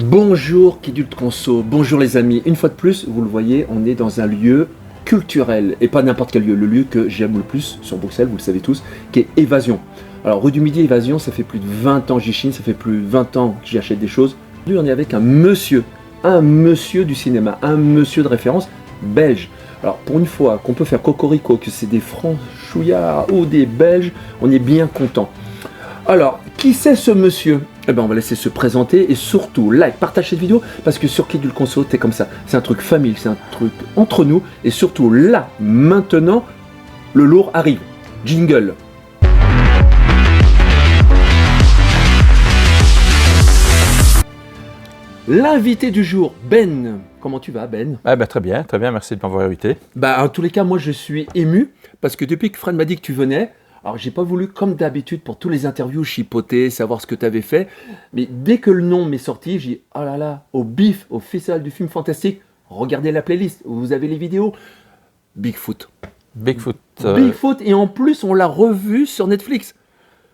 Bonjour Kidult Conso, bonjour les amis. Une fois de plus, vous le voyez, on est dans un lieu culturel et pas n'importe quel lieu. Le lieu que j'aime le plus sur Bruxelles, vous le savez tous, qui est Évasion. Alors rue du Midi, Évasion, ça fait plus de 20 ans que j'y chine, ça fait plus de 20 ans que j'y achète des choses. Aujourd'hui, on est avec un monsieur du cinéma, un monsieur de référence belge. Alors pour une fois qu'on peut faire cocorico, que c'est des franchouillards ou des Belges, on est bien content. Alors, qui c'est ce monsieur? Eh ben, on va laisser se présenter et surtout, like, partage cette vidéo parce que sur Kidult Conso, t'es comme ça. C'est un truc famille, c'est un truc entre nous et surtout là, maintenant, le lourd arrive. Jingle. L'invité du jour, Ben. Comment tu vas, Ben? Très bien, merci de m'avoir invité. En tous les cas, moi je suis ému parce que depuis que Fred m'a dit que tu venais, alors j'ai pas voulu, comme d'habitude, pour tous les interviews, chipoter, savoir ce que tu avais fait. Mais dès que le nom m'est sorti, j'ai dit, oh là là, au BIF, au Festival du film fantastique, regardez la playlist, vous avez les vidéos. Bigfoot. Bigfoot, et en plus, on l'a revu sur Netflix.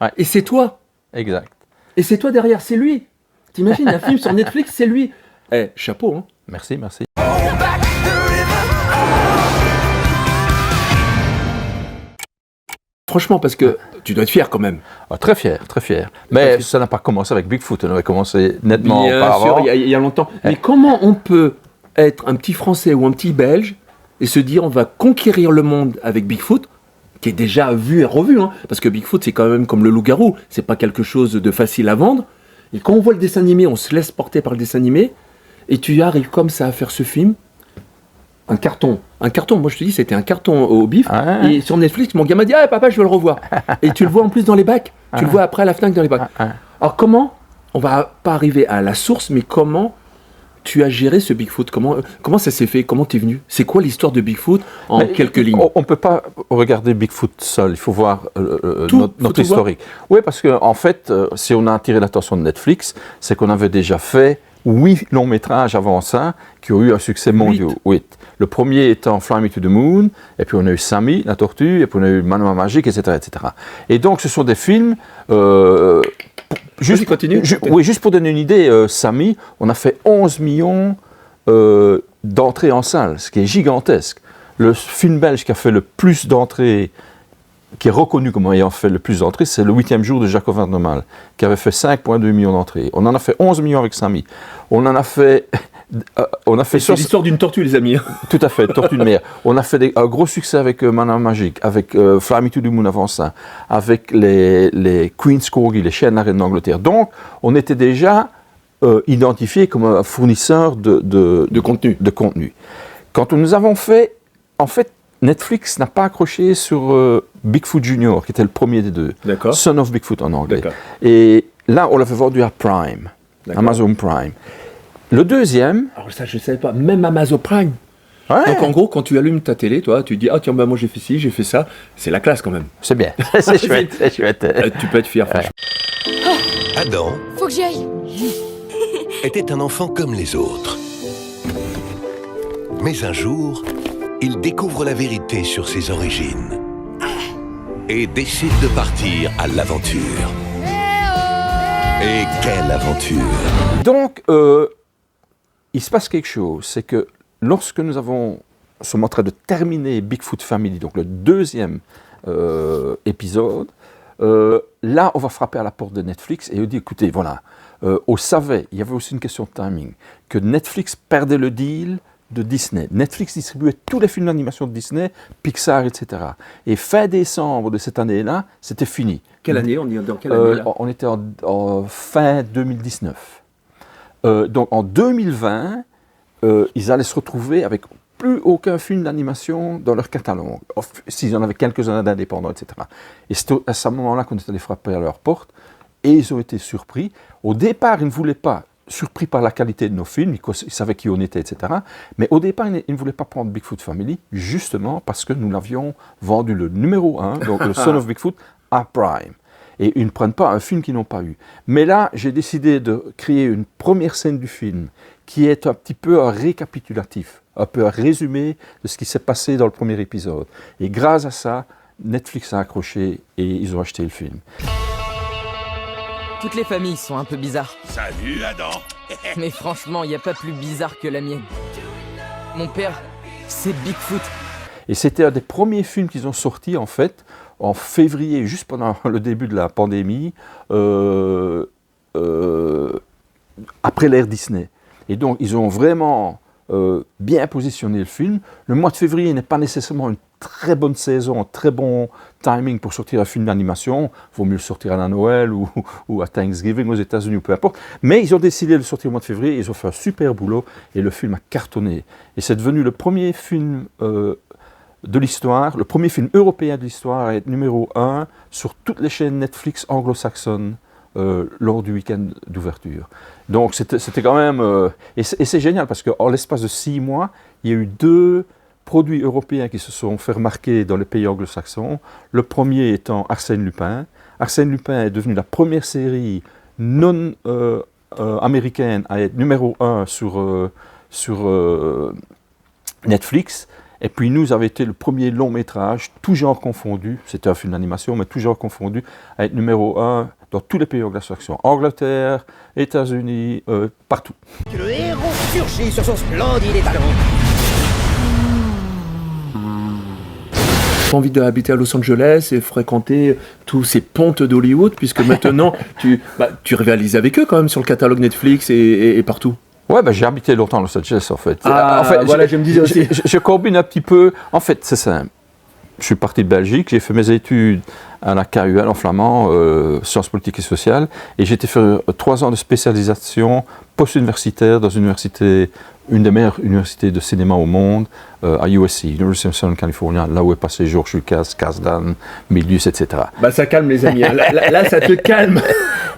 Ouais. Et c'est toi. Exact. Et c'est toi derrière, c'est lui. T'imagines, un film sur Netflix, c'est lui. Eh, chapeau, hein. Merci. Franchement, parce que tu dois être fier quand même. Très fier. Mais ça n'a pas commencé avec Bigfoot, on avait commencé nettement auparavant. Bien sûr, il y a longtemps. Mais comment on peut être un petit Français ou un petit Belge et se dire on va conquérir le monde avec Bigfoot, qui est déjà vu et revu, hein, parce que Bigfoot c'est quand même comme le loup-garou, c'est pas quelque chose de facile à vendre. Et quand on voit le dessin animé, on se laisse porter par le dessin animé, et tu arrives comme ça à faire ce film. Un carton, moi je te dis, c'était un carton au BIF. Et sur Netflix, mon gamin dit, ah papa, je veux le revoir. Et tu le vois en plus dans les bacs. Tu le vois après à la FNAC dans les bacs. Alors comment, on va pas arriver à la source, mais comment tu as géré ce Bigfoot? Comment ça s'est fait? Comment tu es venu? C'est quoi l'histoire de Bigfoot en quelques lignes? On ne peut pas regarder Bigfoot seul, il faut voir notre historique. Oui, parce qu'en fait, si on a attiré l'attention de Netflix, c'est qu'on avait déjà fait 8 longs métrages avant ça qui ont eu un succès mondial. 8. Le premier étant Fly Me to the Moon, et puis on a eu Sammy, la tortue, et puis on a eu Manoir Magique, etc. Et donc ce sont des films... juste pour donner une idée, Sammy, on a fait 11 millions d'entrées en salle, ce qui est gigantesque. Le film belge qui a fait le plus d'entrées, qui est reconnu comme ayant fait le plus d'entrées, c'est Le 8e jour de Jacob Van der Maal, qui avait fait 5,2 millions d'entrées. On en a fait 11 millions avec Sammy. On en a fait... c'est l'histoire d'une tortue, les amis. Tout à fait, tortue de mer. On a fait un gros succès avec Manoir Magique, avec Fly Me to the Moon avant ça, avec les Queen's Corgi, les chiens de la reine d'Angleterre. Donc, on était déjà identifié comme un fournisseur de contenu. Quand nous avons fait, en fait, Netflix n'a pas accroché sur Bigfoot Junior, qui était le premier des deux. D'accord. Son of Bigfoot en anglais. Et là, on l'avait vendu à Prime, Amazon Prime. Le deuxième... Alors ça, je ne savais pas, même Amazon Prime. Ouais. Donc en gros, quand tu allumes ta télé, toi, tu dis, ah tiens, moi j'ai fait ci, j'ai fait ça. C'est la classe quand même. C'est bien, c'est chouette. Tu peux être fier, franchement. Adam... Faut que j'y aille. était un enfant comme les autres. Mais un jour, il découvre la vérité sur ses origines et décide de partir à l'aventure. Et quelle aventure! Donc, il se passe quelque chose, c'est que lorsque nous sommes en train de terminer Bigfoot Family, donc le deuxième épisode, là, on va frapper à la porte de Netflix et on dit, écoutez, voilà, on savait, il y avait aussi une question de timing, que Netflix perdait le deal de Disney. Netflix distribuait tous les films d'animation de Disney, Pixar, etc. Et fin décembre de cette année-là, c'était fini. Quelle année? On est dans quelle année là? On était en fin 2019. Donc en 2020, ils allaient se retrouver avec plus aucun film d'animation dans leur catalogue, s'ils en avaient quelques-uns d'indépendants, etc. Et c'est à ce moment-là qu'on est allé frapper à leur porte, et ils ont été surpris. Au départ, ils ne voulaient pas, surpris par la qualité de nos films, ils savaient qui on était, etc. Mais au départ, ils ne voulaient pas prendre Bigfoot Family, justement parce que nous l'avions vendu le numéro 1, donc le Son of Bigfoot, à Prime. Et ils ne prennent pas un film qu'ils n'ont pas eu. Mais là, j'ai décidé de créer une première scène du film qui est un petit peu un récapitulatif, un peu un résumé de ce qui s'est passé dans le premier épisode. Et grâce à ça, Netflix a accroché et ils ont acheté le film. Toutes les familles sont un peu bizarres. Salut Adam. Mais franchement, il n'y a pas plus bizarre que la mienne. Mon père, c'est Bigfoot. Et c'était un des premiers films qu'ils ont sortis en fait, en février, juste pendant le début de la pandémie, après l'ère Disney. Et donc ils ont vraiment bien positionné le film. Le mois de février n'est pas nécessairement une très bonne saison, un très bon timing pour sortir un film d'animation. Il vaut mieux le sortir à la Noël ou à Thanksgiving aux États-Unis ou peu importe. Mais ils ont décidé de le sortir au mois de février, ils ont fait un super boulot et le film a cartonné. Et c'est devenu le premier film de l'histoire, le premier film européen de l'histoire à être numéro 1 sur toutes les chaînes Netflix anglo-saxonnes lors du week-end d'ouverture. Donc c'était quand même... et c'est génial parce qu'en l'espace de 6 mois, il y a eu 2 produits européens qui se sont fait remarquer dans les pays anglo-saxons. Le premier étant Arsène Lupin. Arsène Lupin est devenu la première série non américaine à être numéro 1 sur Netflix. Et puis nous avait été le premier long métrage, tout genre confondu, c'était un film d'animation, mais tout genre confondu, à être numéro 1 dans tous les pays anglo-saxons. Angleterre, États-Unis, partout. Que le héros surgit sur son splendide étalon. J'ai envie d'habiter à Los Angeles et fréquenter tous ces pontes d'Hollywood, puisque maintenant tu rivalises avec eux quand même sur le catalogue Netflix et partout. Ouais, j'ai habité longtemps à Los Angeles en fait. Ah, en fait, voilà, je me disais aussi. Je combine un petit peu. En fait, c'est simple. Je suis parti de Belgique, j'ai fait mes études à la KUL en flamand, sciences politiques et sociales, et j'ai été faire 3 ans de spécialisation post-universitaire dans une des meilleures universités de cinéma au monde, à USC, University of Southern California, là où est passé George Lucas, Kasdan, Milius, etc. Ça calme les amis, hein. là ça te calme.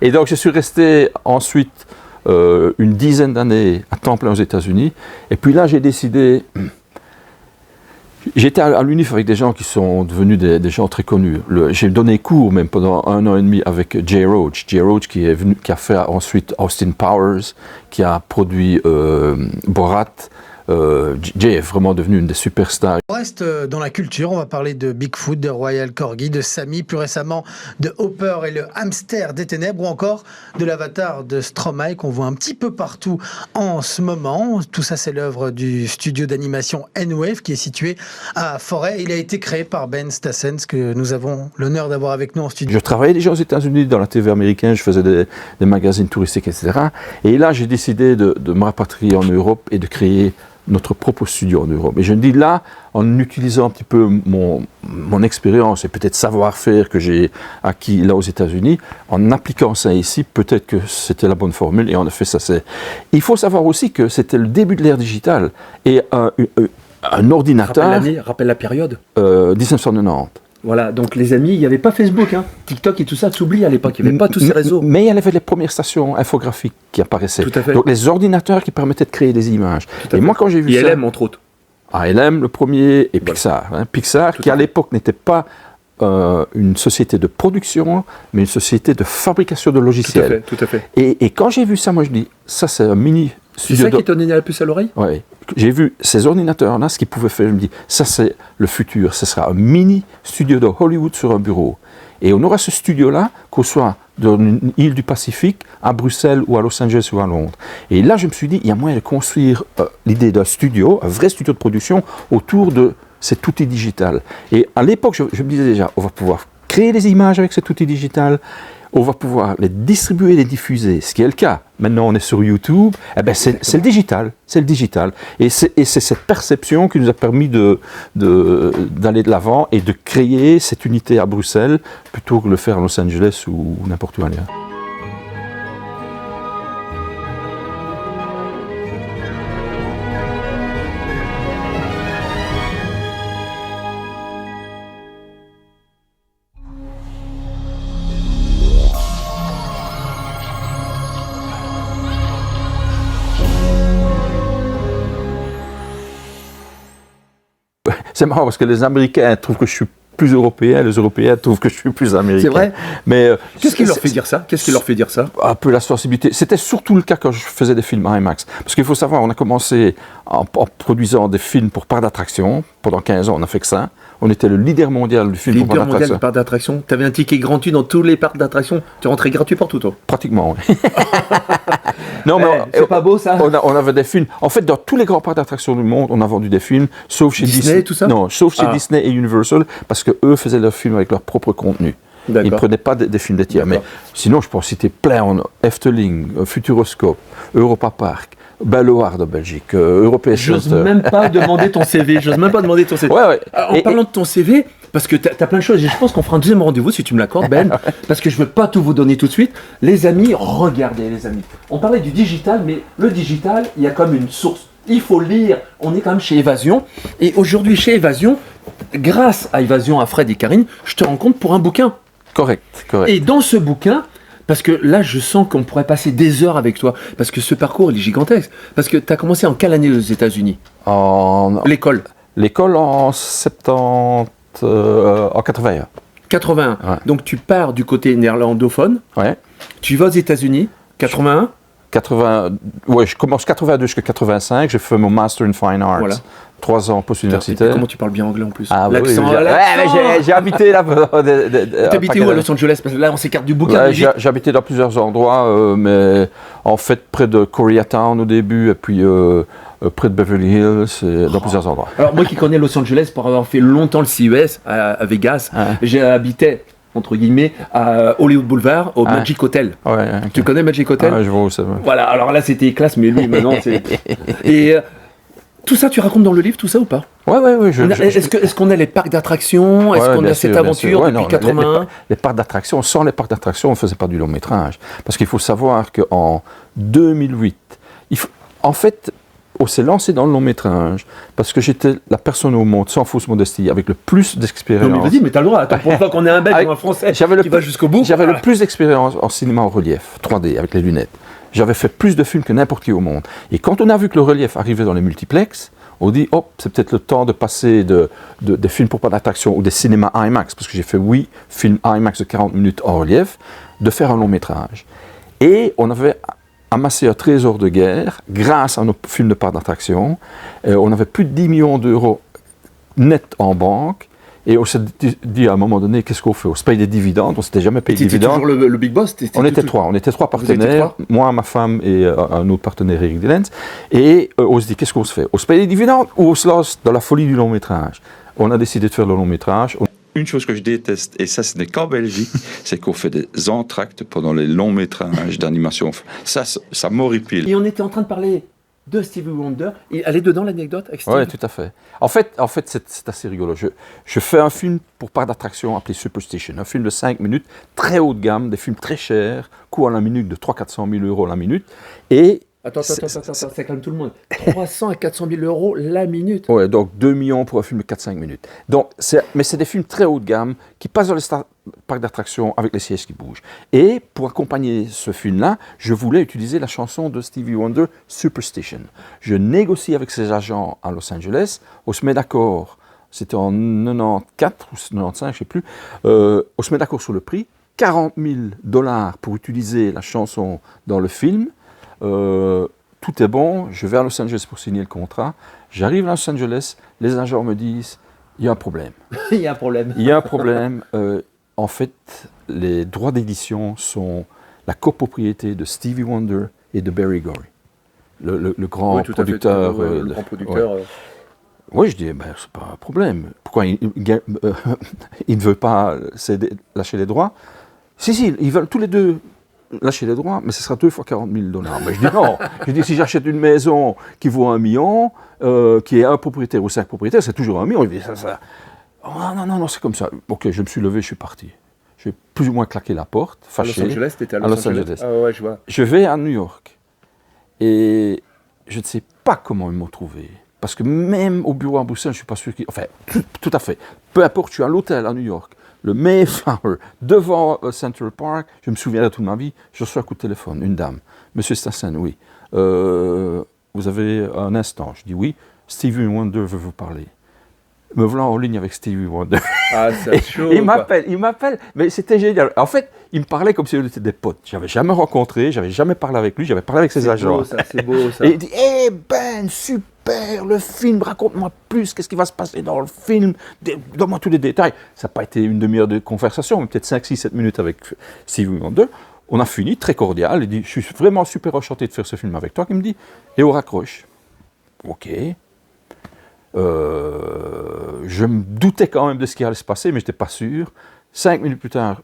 Et donc je suis resté ensuite une dizaine d'années à temps plein aux États-Unis. Et puis là, j'ai décidé... J'étais à l'UNIF avec des gens qui sont devenus des gens très connus. J'ai donné cours même pendant 1 an et demi avec Jay Roach. Jay Roach qui a fait ensuite Austin Powers, qui a produit Borat. Jay est vraiment devenu une des superstars. On reste dans la culture, on va parler de Bigfoot, de Royal Corgi, de Sammy, plus récemment de Hopper et le hamster des ténèbres, ou encore de l'avatar de Stromae qu'on voit un petit peu partout en ce moment. Tout ça, c'est l'œuvre du studio d'animation N-Wave qui est situé à Forêt. Il a été créé par Ben Stassens, que nous avons l'honneur d'avoir avec nous en studio. Je travaillais déjà aux États-Unis dans la TV américaine, je faisais des magazines touristiques, etc. Et là, j'ai décidé de me rapatrier en Europe et de créer notre propre studio en Europe. Et je me dis là, en utilisant un petit peu mon expérience et peut-être savoir-faire que j'ai acquis là aux États-Unis, en appliquant ça ici, peut-être que c'était la bonne formule. Et en effet, ça c'est... Il faut savoir aussi que c'était le début de l'ère digitale. Et un ordinateur... Rappelle la période. 1990. Voilà, donc les amis, il n'y avait pas Facebook, hein. TikTok et tout ça s'oublie à l'époque, il n'y avait pas tous ces réseaux. Mais il y avait les premières stations infographiques qui apparaissaient. Tout à fait. Donc les ordinateurs qui permettaient de créer des images. Et moi quand j'ai vu ça... ILM entre autres. ILM le premier et Pixar. Hein. Pixar qui à l'époque n'était pas une société de production, mais une société de fabrication de logiciels. Tout à fait. Et quand j'ai vu ça, moi je dis, ça c'est un mini studio. C'est ça qui t'a donné la puce à l'oreille ? Oui. J'ai vu ces ordinateurs-là, ce qu'ils pouvaient faire, je me dis, ça c'est le futur, ce sera un mini studio de Hollywood sur un bureau. Et on aura ce studio-là, qu'on soit dans une île du Pacifique, à Bruxelles ou à Los Angeles ou à Londres. Et là, je me suis dit, il y a moyen de construire l'idée d'un studio, un vrai studio de production, autour de cet outil digital. Et à l'époque, je me disais déjà, on va pouvoir créer des images avec cet outil digital, on va pouvoir les distribuer, les diffuser, ce qui est le cas. Maintenant, on est sur YouTube, c'est le digital, Et c'est cette perception qui nous a permis d'aller de l'avant et de créer cette unité à Bruxelles, plutôt que de le faire à Los Angeles ou n'importe où ailleurs. C'est marrant parce que les Américains trouvent que je suis plus européen, les Européens trouvent que je suis plus américain. C'est vrai. Mais qu'est-ce qui leur fait dire ça ? Un peu la sensibilité. C'était surtout le cas quand je faisais des films IMAX. Parce qu'il faut savoir, on a commencé en produisant des films pour parcs d'attractions, pendant 15 ans, on n'a fait que ça. On était le leader mondial du film pour Leader parcs mondial de d'attraction. parcs d'attraction. Tu avais un ticket gratuit dans tous les parcs d'attraction. Tu rentrais gratuit partout, toi. Pratiquement, oui. Non, mais C'est pas beau, ça? on avait des films. En fait, dans tous les grands parcs d'attractions du monde, on a vendu des films, sauf chez Disney, tout ça? Non, sauf chez Ah. Disney et Universal, parce que eux faisaient leurs films avec leur propre contenu. Ils ne D'accord. prenaient pas des films des tiers. Mais D'accord. sinon, je peux en citer plein. Efteling, Futuroscope, Europa Park, Belloard de Belgique, European J'ose Center. même pas demander ton CV. J'ose même pas demander ton CV. Ouais, ouais. En Et- parlant de ton CV, parce que t'as plein de choses, et je pense qu'on fera un deuxième rendez-vous si tu me l'accordes, Ben, parce que je veux pas tout vous donner tout de suite. Les amis, regardez les amis. On parlait du digital, mais le digital, il y a comme une source. Il faut lire. On est quand même chez Évasion. Et aujourd'hui, chez Évasion, grâce à Évasion, à Fred et Karine, je te rencontre pour un bouquin. Correct, correct. Et dans ce bouquin, parce que là, je sens qu'on pourrait passer des heures avec toi, parce que ce parcours, il est gigantesque. Parce que tu as commencé en quelle année aux États-Unis? L'école. L'école en 70, en 81. 81. Ouais. Donc tu pars du côté néerlandophone, Ouais. tu vas aux États-Unis, 81. 80, ouais, je commence 82 jusqu'à 85, j'ai fait mon Master in Fine Arts. Voilà. 3 ans post-universitaire. Comment tu parles bien anglais en plus? Ah oui, L'accent, ouais, mais j'ai habité là. T'habitais où à Los Angeles? Parce que là, on s'écarte du bouquin. Ouais, mais vite. j'ai habité dans plusieurs endroits, mais en fait près de Koreatown au début, et puis près de Beverly Hills, et dans plusieurs endroits. Alors moi qui connais Los Angeles pour avoir fait longtemps le CES à Vegas, Ouais. j'habitais entre guillemets à Hollywood Boulevard au Ouais. Magic Hotel. Ouais, ok. Tu connais Magic Hotel? Ouais, je vois où ça va. Voilà, alors là c'était classe, mais lui maintenant c'est. Et tout ça tu racontes dans le livre, tout ça ou pas? Ouais. Est-ce qu'on a les parcs d'attractions? Est-ce Ouais, qu'on bien a cette sûr, bien aventure sûr. Ouais, depuis non, 81? les parcs d'attractions, sans les parcs d'attractions, on ne faisait pas du long métrage. Parce qu'il faut savoir qu'en 2008, en fait, on s'est lancé dans le long métrage parce que j'étais la personne au monde, sans fausse modestie, avec le plus d'expérience. Non mais vas-y, mais t'as le droit. Attends, pour pas qu'on ait un Belge Avec- ou un Français j'avais le qui va jusqu'au bout. J'avais Voilà. le plus d'expérience en cinéma en relief, 3D, avec les lunettes. J'avais fait plus de films que n'importe qui au monde. Et quand on a vu que le relief arrivait dans les multiplex, on dit, hop, c'est peut-être le temps de passer des films pour pas d'attraction ou des cinémas IMAX, parce que j'ai fait 8 films IMAX de 40 minutes en relief, de faire un long métrage. Et on avait amassé un trésor de guerre grâce à nos films de parcs d'attraction. On avait plus de 10 millions d'euros net en banque. Et on s'est dit à un moment donné, qu'est-ce qu'on fait? On se paye des dividendes, on ne s'était jamais payé de T'étais dividendes. toujours le big boss? On était trois Vous étiez partenaires, trois? moi, ma femme et un autre partenaire, Eric Delens. Et on se dit, qu'est-ce qu'on se fait? On se paye des dividendes ou on se lance dans la folie du long métrage? On a décidé de faire le long métrage. Une chose que je déteste, et ça ce n'est qu'en Belgique, c'est qu'on fait des entractes pendant les longs métrages d'animation. Ça m'horripile. Et on était en train de parler de Stevie Wonder. Et elle est dedans l'anecdote avec Stevie? Oui, tout à fait. En fait c'est assez rigolo. Je fais un film pour parc d'attraction appelé Superstition, un film de 5 minutes, très haut de gamme, des films très chers, coût à la minute de 300 000 à 400 000 euros la minute. Et Attends, ça calme tout le monde. 300 à 400 000 euros la minute. ouais, donc 2 millions pour un film de 4-5 minutes. Donc, mais c'est des films très haut de gamme qui passent dans les parcs d'attractions avec les sièges qui bougent. Et pour accompagner ce film-là, je voulais utiliser la chanson de Stevie Wonder, Superstition. Je négocie avec ses agents à Los Angeles, on se met d'accord, c'était en 94 ou 95, je ne sais plus, on se met d'accord sur le prix, $40,000 pour utiliser la chanson dans le film. Tout est bon, je vais à Los Angeles pour signer le contrat. J'arrive à Los Angeles, les agents me disent, il y a un problème. Il y a un problème. Il y a un problème. En fait, les droits d'édition sont la copropriété de Stevie Wonder et de Berry Gordy, le grand Oui, tout à fait, producteur. le de- grand producteur. ouais. Oui, je dis, ben, c'est pas un problème. Pourquoi il ne veut pas lâcher les droits? Si, ils veulent tous les deux lâcher les droits, mais ce sera 2 fois $40,000. Mais je dis non. Je dis, si j'achète une maison qui vaut 1 million, qui est un propriétaire ou 5 propriétaires, c'est toujours 1 million. Il dit, ça. Oh, non, c'est comme ça. Ok, je me suis levé, je suis parti. J'ai plus ou moins claqué la porte, À Los fâché. Angeles, t'étais à À Los Los Angeles. Angeles. Ah ouais, je vois. Je vais à New York et je ne sais pas comment ils m'ont trouvé. Parce que même au bureau à Bruxelles, je ne suis pas sûr qu'ils... Enfin, tout à fait. Peu importe, je suis à l'hôtel à New York, le Mayflower, devant Central Park, je me souviendrai toute ma vie, je reçois un coup de téléphone, une dame. Monsieur Stassen, oui. Vous avez un instant? Je dis oui. Stevie Wonder veut vous parler. Me voilà en ligne avec Stevie Wonder. Ah, c'est chaud. Il m'appelle, mais c'était génial. En fait, il me parlait comme si on était des potes. J'avais jamais rencontré, j'avais jamais parlé avec lui, j'avais parlé avec ses agents. C'est beau ça. Et il dit, Ben, super super, le film, raconte-moi plus, qu'est-ce qui va se passer dans le film, donne-moi tous les détails. Ça n'a pas été une demi-heure de conversation, mais peut-être 5, 6, 7 minutes avec Stevie Wonder. On a fini, très cordial, il dit, je suis vraiment super enchanté de faire ce film avec toi, il me dit, et on raccroche. Ok. Je me doutais quand même de ce qui allait se passer, mais je n'étais pas sûr. 10 minutes plus tard,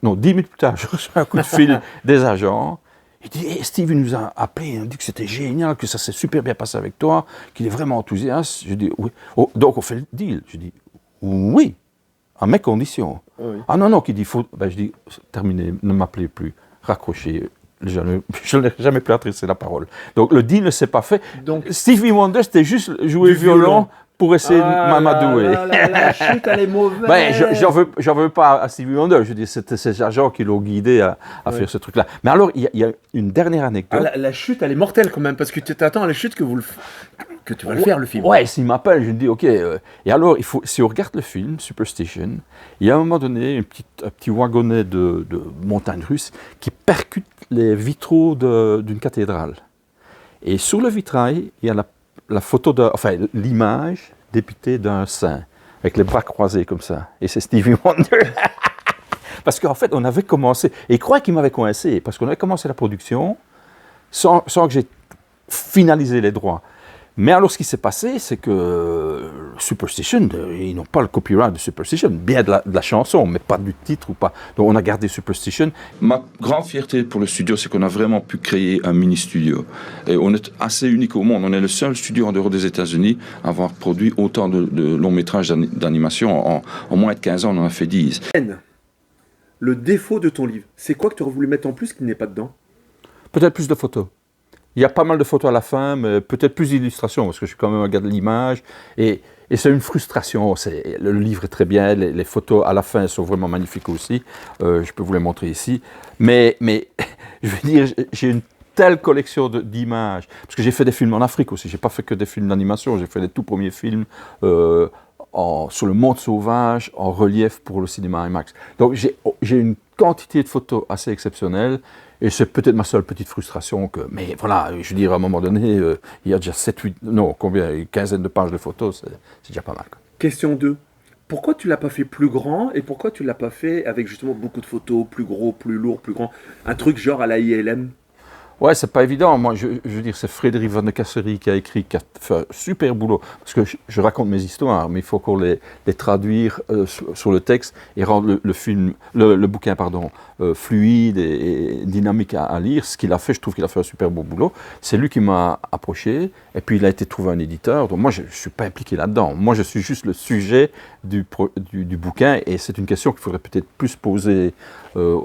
je reçois un coup de fil des agents. Il dit, hey, Steve, il nous a appelé, il a dit que c'était génial, que ça s'est super bien passé avec toi, qu'il est vraiment enthousiaste. Je dis, oui. Oh, donc on fait le deal. Je dis, oui, à mes conditions. Oui. Ah non, qu'il dit, je dis, terminé, ne m'appelez plus, raccrochez. Je n'ai jamais plus adressé la parole. Donc le deal ne s'est pas fait. Donc, Stevie Wonder, c'était juste jouer violon pour essayer de m'amadouer. La chute, elle est mauvaise. Ben, j'en veux pas à Stevie Wonder. Je dis, c'était ces agents qui l'ont guidé à faire ce truc-là. Mais alors, il y a une dernière anecdote. La chute, elle est mortelle quand même, parce que tu t'attends à la chute que tu vas le faire, le film. Ouais, s'il m'appelle, je me dis, ok. Et alors, si on regarde le film, Superstition, il y a à un moment donné un petit wagonnet de montagne russe qui percute les vitraux d'une cathédrale. Et sur le vitrail, il y a la photo l'image dépitée d'un saint, avec les bras croisés comme ça. Et c'est Stevie Wonder. Parce qu'en fait, on avait commencé, et il croit qu'il m'avait coincé, parce qu'on avait commencé la production sans que j'ai finalisé les droits. Mais alors, ce qui s'est passé, c'est que Superstition, ils n'ont pas le copyright de Superstition, bien de la chanson, mais pas du titre ou pas. Donc, on a gardé Superstition. Ma grande fierté pour le studio, c'est qu'on a vraiment pu créer un mini-studio. Et on est assez unique au monde. On est le seul studio en dehors des États-Unis à avoir produit autant de longs métrages d'animation. En moins de 15 ans, on en a fait 10. Le défaut de ton livre, c'est quoi que tu aurais voulu mettre en plus qui n'est pas dedans? Peut-être plus de photos. Il y a pas mal de photos à la fin, mais peut-être plus d'illustrations, parce que je suis quand même un gars de l'image. Et c'est une frustration. Le livre est très bien, les photos à la fin sont vraiment magnifiques aussi. Je peux vous les montrer ici. Mais je veux dire, j'ai une telle collection d'images. Parce que j'ai fait des films en Afrique aussi. Je n'ai pas fait que des films d'animation. J'ai fait les tout premiers films sur le monde sauvage, en relief pour le cinéma IMAX. Donc j'ai une quantité de photos assez exceptionnelle. Et c'est peut-être ma seule petite frustration. Mais voilà, je veux dire, à un moment donné, il y a déjà une quinzaine de pages de photos, c'est déjà pas mal. Quoi. Question 2. Pourquoi tu ne l'as pas fait plus grand et pourquoi tu ne l'as pas fait avec justement beaucoup de photos, plus gros, plus lourd, plus grand? Un truc genre à la ILM? Ouais, c'est pas évident. Moi, je veux dire, c'est Frédéric Van de Casserie qui a écrit, qui a fait un super boulot. Parce que je raconte mes histoires, mais il faut qu'on les traduire sur le texte et rendre le bouquin, fluide et dynamique à lire. Ce qu'il a fait, je trouve qu'il a fait un super beau boulot. C'est lui qui m'a approché et puis il a été trouvé un éditeur. Donc moi, je ne suis pas impliqué là-dedans. Moi, je suis juste le sujet du bouquin et c'est une question qu'il faudrait peut-être plus poser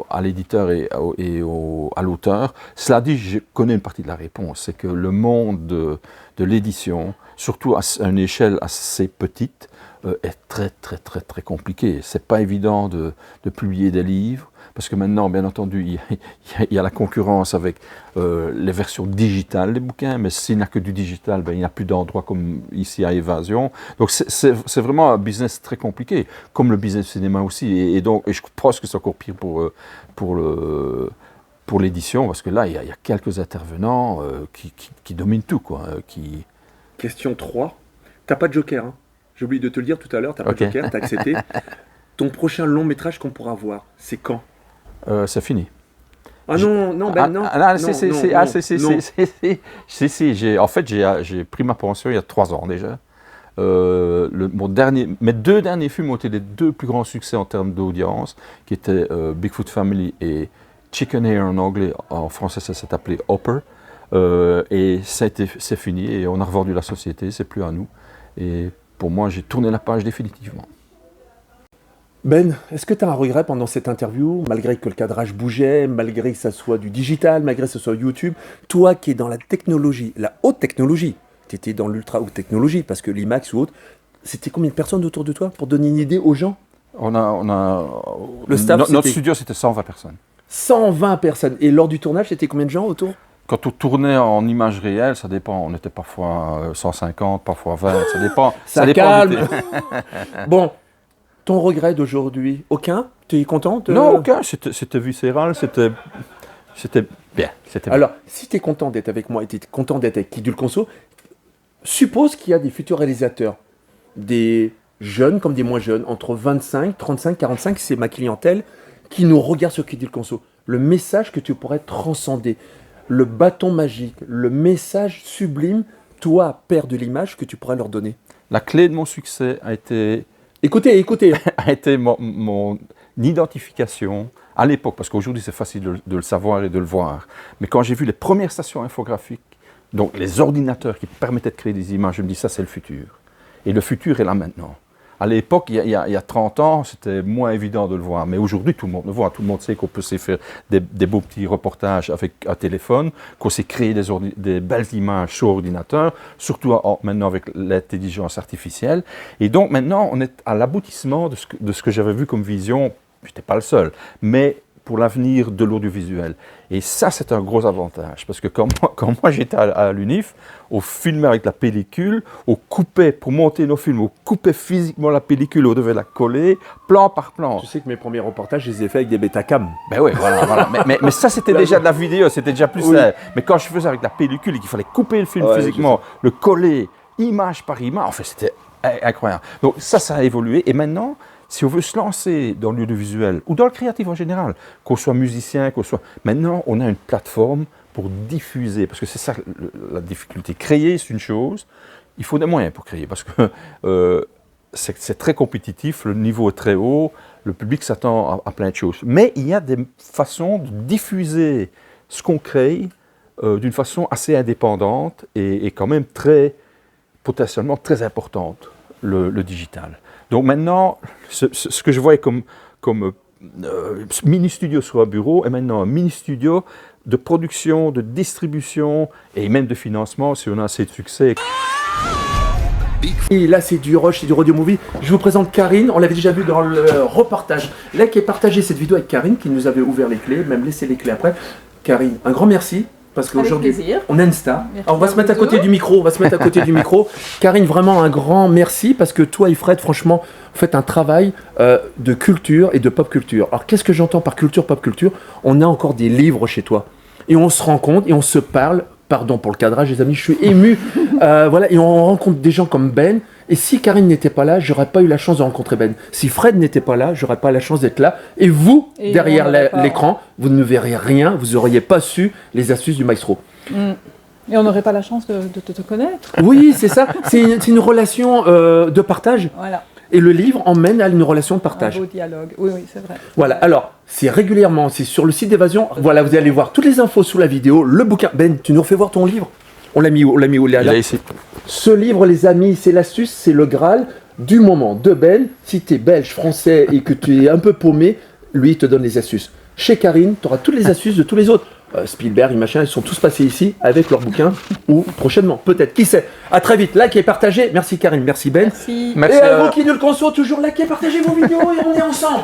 à l'éditeur et à l'auteur. Cela dit, je connais une partie de la réponse, c'est que le monde de l'édition, surtout à une échelle assez petite, est très très très très compliqué. C'est pas évident de publier des livres, parce que maintenant, bien entendu, il y a la concurrence avec les versions digitales des bouquins, mais s'il n'y a que du digital, il n'y a plus d'endroits comme ici à Évasion. Donc c'est vraiment un business très compliqué, comme le business cinéma aussi. Et je pense que c'est encore pire pour l'édition, parce que là, il y a quelques intervenants qui dominent tout, quoi. Question 3. T'as pas de joker, hein? J'ai oublié de te le dire tout à l'heure, t'as pas de joker, t'as accepté. Ton prochain long métrage qu'on pourra voir, c'est quand? C'est fini. Ah non. Si, en fait, j'ai pris ma pension il y a 3 ans déjà. Mes 2 derniers films ont été les 2 plus grands succès en termes d'audience, qui étaient Bigfoot Family et Chicken Hair en anglais, en français ça s'est appelé Hopper, et c'est fini et on a revendu la société, c'est plus à nous. Et pour moi, j'ai tourné la page définitivement. Ben, est-ce que tu as un regret pendant cette interview, malgré que le cadrage bougeait, malgré que ça soit du digital, malgré que ce soit YouTube, toi qui es dans la technologie, la haute technologie, tu étais dans l'ultra haute technologie, parce que l'IMAX ou autre, c'était combien de personnes autour de toi, pour donner une idée aux gens? Le staff, notre studio, c'était 120 personnes. 120 personnes. Et lors du tournage, c'était combien de gens autour? Quand on tournait en image réelle, ça dépend. On était parfois 150, parfois 20, ça dépend. Ça calme. Bon, ton regret d'aujourd'hui, aucun? Tu es content Non, aucun. C'était viscéral, c'était bien. Alors, si tu es content d'être avec moi et tu es content d'être avec Kidul Conso, suppose qu'il y a des futurs réalisateurs, des jeunes comme des moins jeunes, entre 25, 35, 45, c'est ma clientèle, qui nous regarde sur Qui dit le conso. Le message que tu pourrais transcender, le bâton magique, le message sublime, toi, père de l'image, que tu pourrais leur donner. La clé de mon succès a été Écoutez. a été mon identification à l'époque, parce qu'aujourd'hui c'est facile de le savoir et de le voir. Mais quand j'ai vu les premières stations infographiques, donc les ordinateurs qui permettaient de créer des images, je me dis ça c'est le futur. Et le futur est là maintenant. À l'époque, il y a 30 ans, c'était moins évident de le voir. Mais aujourd'hui, tout le monde le voit. Tout le monde sait qu'on peut se faire des beaux petits reportages avec un téléphone, qu'on sait créer des belles images sur ordinateur, surtout maintenant avec l'intelligence artificielle. Et donc maintenant, on est à l'aboutissement de ce que j'avais vu comme vision. Je n'étais pas le seul, mais pour l'avenir de l'audiovisuel. Et ça, c'est un gros avantage, parce que quand moi j'étais à l'UNIF, on filmait avec la pellicule, on coupait, pour monter nos films, on coupait physiquement la pellicule, on devait la coller, plan par plan. Tu sais que mes premiers reportages, je les ai faits avec des Betacam. Ben oui, voilà. Mais ça, c'était déjà de la vidéo, c'était déjà plus simple. Mais quand je faisais avec la pellicule et qu'il fallait couper le film physiquement, le coller, image par image, en fait, c'était incroyable. Donc ça a évolué, et maintenant, si on veut se lancer dans l'audiovisuel ou dans le créatif en général, qu'on soit musicien, Maintenant, on a une plateforme pour diffuser, parce que c'est ça la difficulté. Créer, c'est une chose, il faut des moyens pour créer, parce que c'est très compétitif, le niveau est très haut, le public s'attend à plein de choses. Mais il y a des façons de diffuser ce qu'on crée d'une façon assez indépendante et quand même potentiellement très importante, le digital. Donc maintenant, ce que je voyais comme mini-studio sur un bureau est maintenant un mini-studio de production, de distribution et même de financement si on a assez de succès. Et là, c'est du rush, c'est du radio movie. Je vous présente Karine, on l'avait déjà vu dans le reportage. Là, qui est partagé cette vidéo avec Karine, qui nous avait ouvert les clés, même laissé les clés après. Karine, un grand merci. Parce qu'aujourd'hui, on a une star. Alors, on va se mettre à côté du micro. Karine, vraiment un grand merci parce que toi et Fred, franchement, vous faites un travail de culture et de pop culture. Alors, qu'est-ce que j'entends par culture, pop culture? On a encore des livres chez toi. Et on se rencontre et on se parle. Pardon pour le cadrage, les amis, je suis ému. Voilà, et on rencontre des gens comme Ben. Et si Karine n'était pas là, j'aurais pas eu la chance de rencontrer Ben. Si Fred n'était pas là, j'aurais pas la chance d'être là. Et vous, derrière l'écran, vous ne verriez rien, vous n'auriez pas su les astuces du maestro. Et on n'aurait pas la chance de te connaître. Oui, c'est ça. C'est une relation de partage. Voilà. Et le livre emmène à une relation de partage. Un beau dialogue. Oui, c'est vrai. Voilà, alors, c'est régulièrement, c'est sur le site d'Évasion. Voilà, vous allez voir toutes les infos sous la vidéo, le bouquin. Ben, tu nous refais voir ton livre? On l'a mis où? Là, Il est ici. Ce livre, les amis, c'est l'astuce, c'est le Graal du moment de Ben. Si tu es belge, français et que tu es un peu paumé, lui, il te donne les astuces. Chez Karine, tu auras toutes les astuces de tous les autres. Spielberg, machin, ils sont tous passés ici avec leur bouquin ou prochainement, peut-être, qui sait. À très vite, like et partagez. Merci Karine, merci Ben. Merci. Et à vous qui nous le conso, toujours like et partagez vos vidéos et on est ensemble.